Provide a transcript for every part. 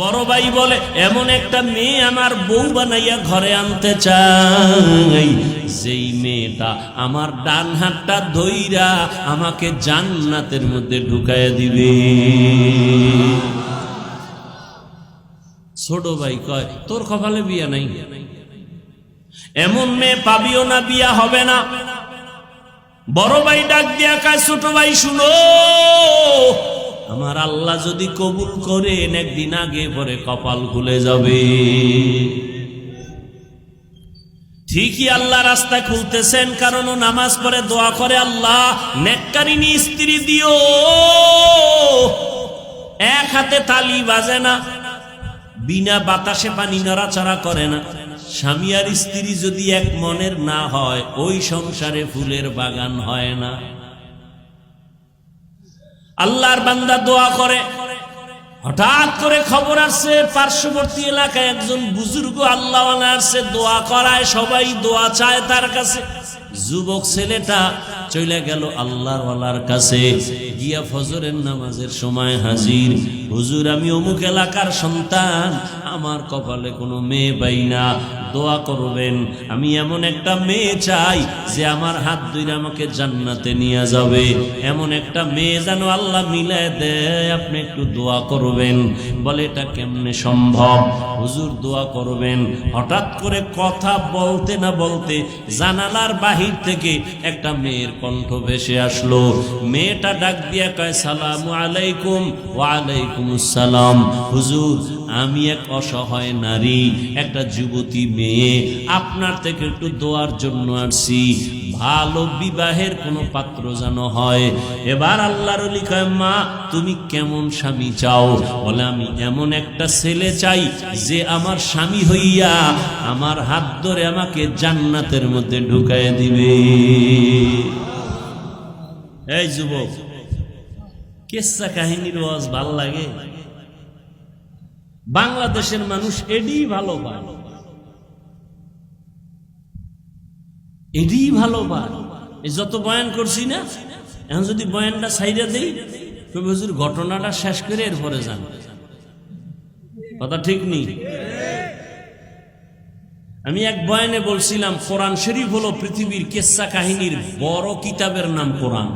বড় ভাই বলে এমন একটা মেয়ে আমার বউ বানাইয়া ঘরে আনতে চাই, যেই মেয়েটা আমার ডান হাতটা ধইরা আমাকে জান্নাতের মধ্যে ঢুকাইয়া দিবে। ছোট ভাই কয় তোর কপালে বিয়া নাই, এমন মেয়ে পাবিও না, বিয়া হবে না। বড় ভাই ডাক দিয়া কয় ছোট ভাই শুনো, আমার আল্লাহ যদি কবুল করেন একদিন আগে পরে কপাল খুলে যাবে। ঠিকই আল্লাহ রাস্তা খুলতেছেন, কারণ ও নামাজ পড়ে দোয়া করে আল্লাহ নেককারিনী স্ত্রী দিও। এক হাতে তালি বাজে না, বিনা বাতাসে পানি নড়াচড়া করে না। স্বামী আর স্ত্রী যদি এক মনের না হয়, ওই সংসারে ফুলের বাগান হয় না। আল্লাহর বান্দা দোয়া করে, হঠাৎ করে খবর আসছে পার্শ্ববর্তী এলাকায় একজন বুজুর্গ আল্লাহওয়ালা আসছে, দোয়া করায়, সবাই দোয়া চায় তার কাছে। যুবক ছেলেটা চলে গেল আল্লাহর ওয়ালার কাছে, গিয়া ফজরের নামাজের সময় হাজির। হুজুর, আমি অমুক এলাকার সন্তান, আমার কপালে কোনো মেয়ে পাই না, দোয়া করবেন। আমি এমন একটা মেয়ে চাই যে আমার হাত ধরে আমাকে জান্নাতে নিয়ে যাবে, এমন একটা মেয়ে যেন আল্লাহ মিলায় দেয়, আপনি একটু দোয়া করবেন। বলে এটা কেমনে সম্ভব? হুজুর দোয়া করবেন। হঠাৎ করে কথা বলতে না বলতে জানালার বাহির থেকে একটা মেয়ের কণ্ঠ ভেসে আসলো। মেয়েটা ডাক দিয়া কয় সালামু আলাইকুম। ওয়ালাইকুম আসসালাম। হুজুর, আমি এক অসহায় নারী, একটা যুবতী মেয়ে, আপনার থেকে একটু দোয়ার জন্য আসছি, ভালো বিবাহের কোনো পাত্র যেন হয়। এবার আল্লাহর ওলি কয় মা, তুমি কেমন স্বামী চাও? বলে আমি এমন একটা ছেলে চাই যে আমার স্বামী হইয়া আমার হাত ধরে আমাকে জান্নাতের মধ্যে ঢুকায় দিবে। এই যুবক, কিসসা কাহিনীর ওয়াজ ভাল লাগে? বাংলাদেশের মানুষ এডি ভালো পায়, এডি ভালো পায়। এই যত বয়ান করছি না, এখন যদি বয়ানটা সাইডা দেই, তবে হুজুর ঘটনাটা শেষ করে এরপরে যান। কথা ঠিক নেই? আমি এক বয়ানে বলছিলাম কোরআন শরীফ হলো পৃথিবীর কিসসা কাহিনীর বড় কিতাবের নাম কোরআন।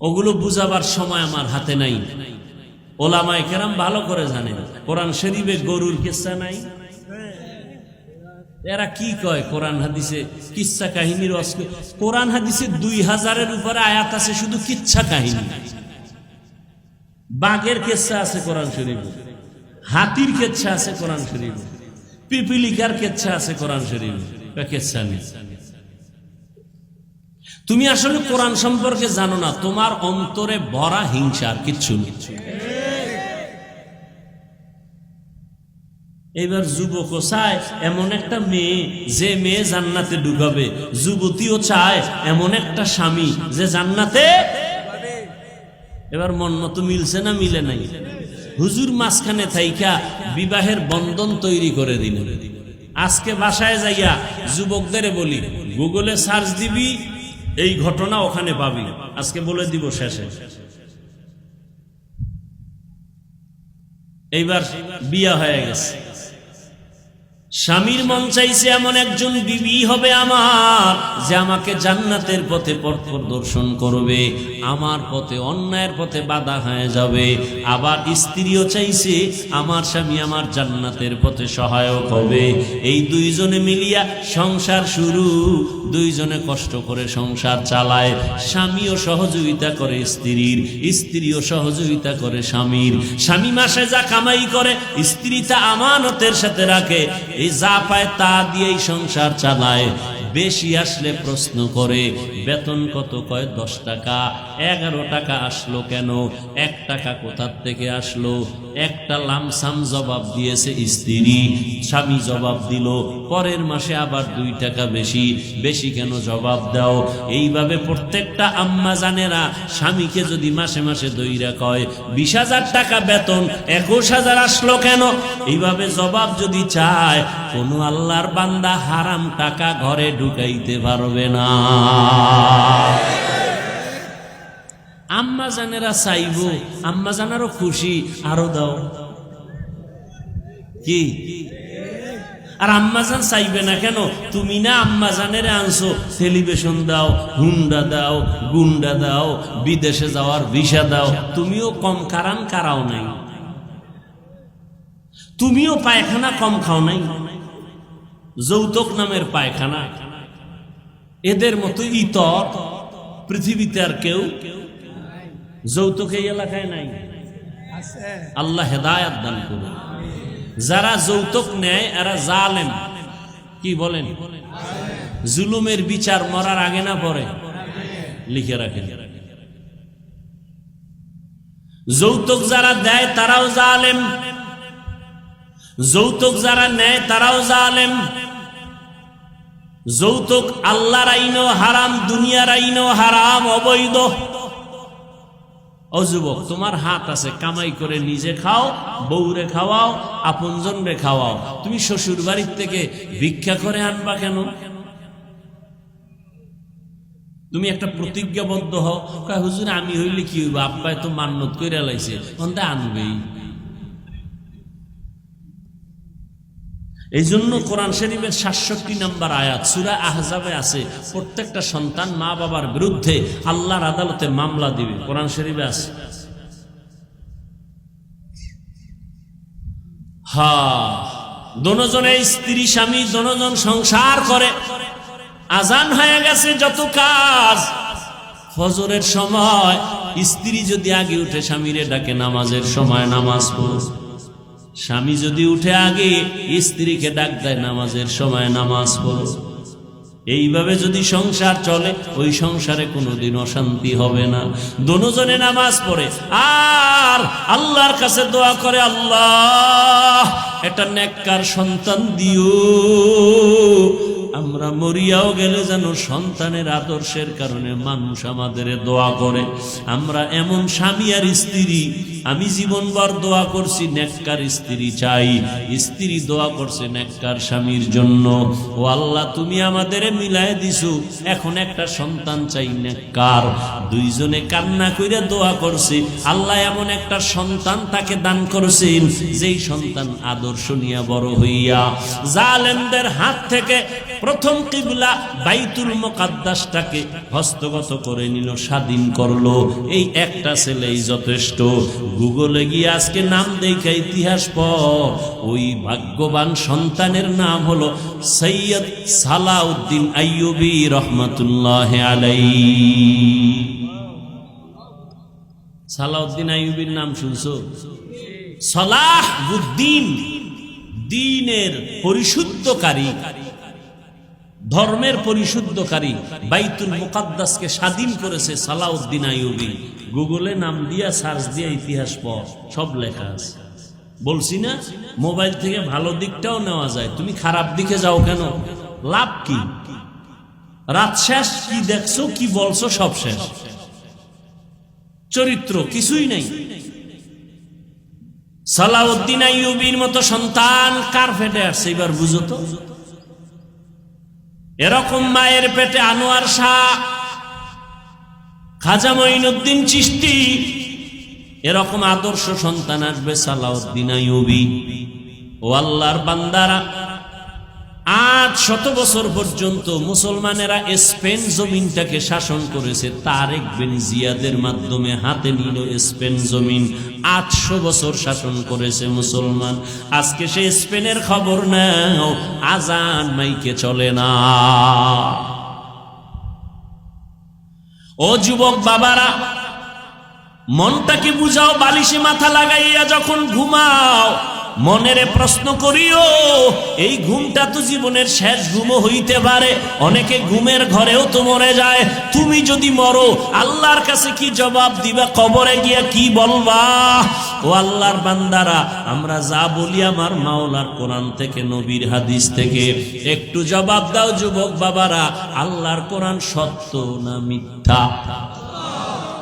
ওগুলো বুঝাবার সময় আমার হাতে নাই। ওলামায়ে কেরাম ভালো করে জানেন কোরআন শরীফে গরুর কিসসা নাই। এরা কি কয় কোরআন হাদিসে কিচ্ছা কাহিনীর? কোরআন হাদিসে 2000-এর উপরে আয়াত আছে শুধু কিচ্ছা কাহিনী। বাঘের কিচ্ছা আছে কোরআন শরীফে, হাতির কিচ্ছা আছে কোরআন শরীফে, পিপিলিকার কিচ্ছা আছে কোরআন শরীফে, কিচ্ছা নেই। তুমি আসলে কোরআন সম্পর্কে জানো না, তোমার অন্তরে ভরা হিংসা, আর কিচ্ছু নেই। এবার যুবকও চায় এমন একটা মেয়ে যে মেয়ে জান্নাতে ঢুকাবে, যুবতীও চায় এমন একটা স্বামী যে জান্নাতে। এবার মন মতো মিলছে না মিলে নাই? হুজুর মাঝখানে থাইকা বিবাহের বন্ধন তৈরি করে দিল। আজকে বাসায় যাইয়া যুবকদের বলি, গুগলে সার্চ দিবি, এই ঘটনা ওখানে পাবি। আজকে বলে দিব শেষে। এইবার বিয়া হয়ে গেছে, স্বামীর মন চাইছে এমন একজন বিবি হবে আমার যে আমাকে জান্নাতের পথে পথ প্রদর্শন করবে, আমার পথে অন্যায়ের পথে বাধা হয়ে যাবে। আবার স্ত্রীও চাইছে আমার স্বামী আমার জান্নাতের পথে সহায়ক হবে। এই দুইজনে মিলিয়া সংসার শুরু, দুইজনে কষ্ট করে সংসার চালায়। স্বামীও সহযোগিতা করে স্ত্রীর, স্ত্রীও সহযোগিতা করে স্বামীর। স্বামী মাসে যা কামাই করে স্ত্রী তা আমানতের সাথে রাখে, এই যা পায় তা দিয়েই সংসার চালায়। বেশি আসলে প্রশ্ন করে বেতন কত? কয় 10 টাকা। 11 টাকা আসলো কেন? 1 টাকা কোথার থেকে আসলো? একটা লামসাম জবাব দিয়েছে স্ত্রী, স্বামী জবাব দিল পরের মাসে আবার 2 টাকা বেশি। বেশি কেন জবাব দাও? এইভাবে প্রত্যেকটা আম্মা জানেরা স্বামীকে যদি মাসে মাসে দইরা কয় 20,000 টাকা বেতন, 21,000 আসলো কেন? এইভাবে জবাব যদি চায়, কোনো আল্লাহর বান্দা হারাম টাকা ঘরে ঢুকাইতে পারবে না। আম্মা জানেরা চাইবো, আম্মা জানারও খুশি, আরো দাও কি। আর আম্মা জান চাইবে না কেন? তুমি না আম্মা জানের আনছো, টেলিভিশন দাও, হুন্ডা দাও, গুন্ডা দাও, বিদেশে যাওয়ার ভিসা দাও। তুমিও কম কারাও নাই, তুমিও পায়খানা কম খাও নাই, যৌতুক নামের পায়খানা। এদের মতো ইতর পৃথিবীতে আর কেউ যৌতুক এই এলাকায় নাই। আল্লাহ হেদায়েত দান করুন। যারা যৌতুক নেয় এরা জালেম। কি বলেন? জুলুমের বিচার মরার আগে না পরে? লিখে রাখেন। যৌতুক যারা দেয় তারাও জালেম, যৌতুক যারা নেয় তারাও জালেম। যৌতুক আল্লাহর আইনও হারাম, দুনিয়ার আইনও হারাম, অবৈধ। ও যুবক, তোমার হাত আছে, কামাই করে নিজে খাও, বউরে খাওয়াও, আপনজন রে খাওয়াও। তুমি শ্বশুর বাড়ির থেকে ভিক্ষা করে আনবা কেন? তুমি একটা প্রতিজ্ঞাবদ্ধ হও, কয় হুজুর আমি হইলে কি হইব, আব্বাই তো মান্নত কইরা লাইছে, ওনটা আনবেই। এই জন্য কোরআন শরীফের ৬৭ নম্বর আয়াত সূরা আহজাবে আছে, প্রত্যেকটা সন্তান মা বাবার বিরুদ্ধে আল্লাহর আদালতে মামলা দিবে। কোরআন শরীফে আছে। দোনোজনে স্ত্রী স্বামী দোনোজন সংসার করে, আজান হয়ে গেছে, যত কাজ। ফজরের সময় স্ত্রী যদি আগে উঠে স্বামীরে ডাকে নামাজের সময় নামাজ পড়ো, স্বামী যদি উঠে আগে স্ত্রীকে ডাক দেয় নামাজের সময় নামাজ পড়ো। এইভাবে যদি সংসার চলে, ওই সংসারে কোনোদিন অশান্তি হবে না। দোনোজনে নামাজ পড়ে আর আল্লাহর কাছে দোয়া করে, আল্লাহ একটা নেককার সন্তান দিও, আমরা মরিয়াও গেলে যেন সন্তানের আদর্শের কারণে মানুষ আমাদের দোয়া করে। আমরা এমন স্বামী আর স্ত্রী, আমি জীবনভর দোয়া করছি নেককার স্ত্রী চাই, স্ত্রী দোয়া করছে নেককার স্বামীর জন্য। ও আল্লাহ, তুমি আমাদের মিলায় দিছো, এখন একটা সন্তান চাই নেককার। দুইজনে কান্না কইরা দোয়া করছে, আল্লাহ এমন একটা সন্তান তাকে দান করছেন, যেই সন্তান আদর্শ নিয়ে বড় হইয়া জালেমদের হাত থেকে প্রথম কিবলা বাইতুল মুকাদ্দাসটাকে হস্তগত করে নিল, স্বাধীন করলো। এই একটা ছেলেই যথেষ্ট। গুগলে গিয়ে আজকে নাম দেখা ইতিহাস পড়, ওই ভাগ্যবান সন্তানের নাম হলো সৈয়দ সালাউদ্দিন আইয়ুবী রহমাতুল্লাহ আলাইহি। সালাউদ্দিন আইয়ুবীর নাম শুনছো? সালাহুদ্দিন, দ্বীনের পরিশুদ্ধকারী, ধর্মের পরিশুদ্ধকারী, বাইতুল মুকাদ্দাসকে স্বাধীন করেছে সালাউদ্দিন আইয়ুবী। গুগলে নাম দিয়া সার্চ দিয়া ইতিহাস পড়, সব লেখা আছে। বলছি না, মোবাইল থেকে ভালো দিকটাও নেওয়া যায়, তুমি খারাপ দিকে যাও কেন? লাভ কি? রাত শেষ, কি দেখছো কি বলছো সব শেষ, চরিত্র কিছুই নাই। সালাউদ্দিন আইয়ুবীর মতো সন্তান কার পেটে আসছে এবার বুঝো তো। এরকম মায়ের পেটে আনোয়ার শাহ, খাজা মঈনুদ্দিন চিশতি, এরকম আদর্শ সন্তান আসবে সালাউদ্দিন আইয়ুবী। ও আল্লাহর বান্দারা, 800 বছর পর্যন্ত মুসলমানেরা স্পেন জমিনটাকে শাসন করেছে। তারেক বিন জিয়াদের মাধ্যমে হাতে নিল স্পেন জমিন। 800 বছর শাসন করেছে মুসলমান। আজকে সে স্পেনের খবর নাও, আজান মাইকে চলে না। ও যুবক বাবারা, মনটাকে বুঝাও, বালিশে মাথা লাগাইয়া যখন ঘুমাও, মনেরে প্রশ্ন করিও, এই ঘুমটা তো জীবনের শেষ ঘুমও হইতে পারে। অনেকে ঘুমের ঘরেও তো মরে যায়। তুমি যদি মরো, আল্লাহর কাছে কি জবাব দিবা? কবরে গিয়া কি বলবা? ও আল্লাহর বান্দারা, আমরা যা বলি আমার মাওলার কোরআন থেকে, নবীর হাদিস থেকে, একটু জবাব দাও যুবক বাবারা। আল্লাহর কোরআন সত্য না মিথ্যা?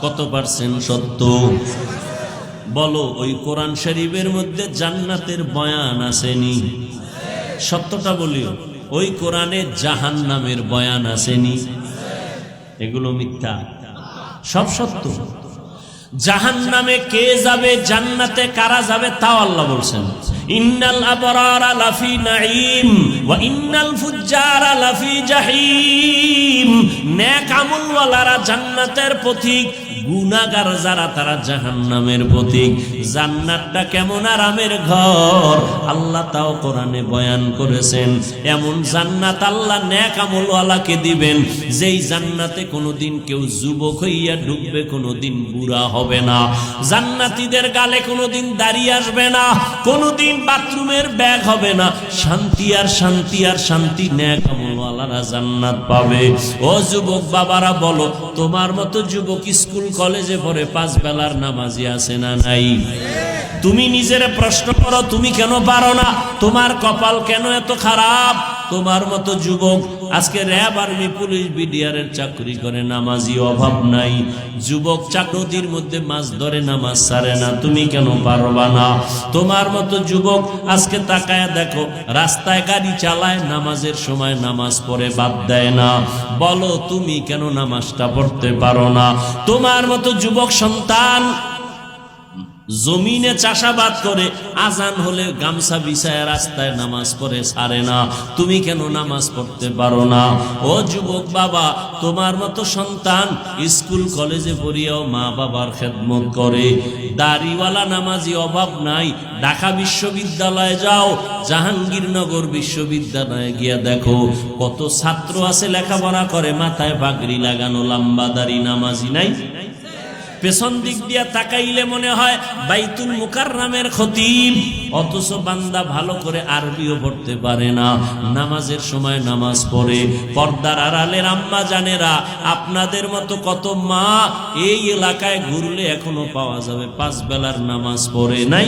কত পার্সেন্ট সত্য বলো? ওই কোরআন শরীফের মধ্যে জান্নাতের বয়ান আসেনি? সত্যটা বলিও। ওই কোরআনে জাহান্নামের বয়ান আসেনি? এগুলো মিথ্যা, সব সত্য। জাহান্নামে কে যাবে, জান্নাতে কারা যাবে তাও আল্লাহ বলছেন। ইন্নাল আবরারা লাফি নাঈম ওয়া ইন্নাল ফুজ্জারা লাফি জাহিম। নেক আমলওয়ালারা জান্নাতের পথিক, গুনাহগার যারা তারা জাহান্নামের পথিক। জান্নাতটা কেমন আরামের ঘর আল্লাহ তাও কোরআনে বয়ান করেছেন। এমন জান্নাত আল্লাহ নেক আমলওয়ালাকে দিবেন, যেই জান্নাতে কোনোদিন কেউ যুবক হইয়া ঢুকবে, কোনোদিন বুড়া হবে না। জান্নাতীদের গালে কোনোদিন দাড়ি আসবে না, কোনোদিন বাথরুমের ব্যাগ হবে না। শান্তি আর শান্তি আর শান্তি, নেক আমলওয়ালারা জান্নাত পাবে। ও যুবক বাবারা বলো, তোমার মতো যুবক স্কুল কলেজে পড়ে 5 বেলার নামাজি আছে না নাই? তুমি নিজের প্রশ্ন করো, তুমি কেন পারো না? তোমার কপাল কেন এত খারাপ? তোমার মতো যুবক আজকে র্যাব, আর্মি, পুলিশ, বিডিআর এর চাকরি করে, নামাজি অভাব নাই। যুবক চাকরির মধ্যে মাছ ধরে, নামাজ ছাড়ে না, তুমি কেন পারবা না? তোমার মতো যুবক আজকে তাকায় দেখো, রাস্তায় গাড়ি চালায়, নামাজের সময় নামাজ পড়ে বাদ দেয় না। বলো তুমি কেন নামাজটা পড়তে পারো না? তোমার মতো যুবক সন্তান জমিনে চাষাবাদ করে, আজান হলে গামছা বিছায় রাস্তায় নামাজ পড়ে ছাড়ে না, তুমি কেন নামাজ পড়তে পারো না? ও যুবক বাবা, তোমার মতো সন্তান স্কুল কলেজে পড়িয়াও মা বাবার খেদমত করে, দাড়িওয়ালা নামাজি অভাব নাই। ঢাকা বিশ্ববিদ্যালয়ে যাও, জাহাঙ্গীরনগর বিশ্ববিদ্যালয়ে গিয়া দেখো কত ছাত্র আছে লেখাপড়া করে, মাথায় পাগড়ি লাগানো, লম্বা দাড়ি, নামাজি নাই। পেছন দিক দিয়া তাকাইলে মনে হয় বাইতুল মুকাররমের খতিব, অথচ বান্দা ভালো করে আরবিও পড়তে পারে না, নামাজের সময় নামাজ পড়ে। পর্দার আড়ালের আম্মা জানেরা, আপনাদের মতো কত মা এই এলাকায় ঘুরলে এখনো পাওয়া যাবে 5 বেলার নামাজ পড়ে নাই।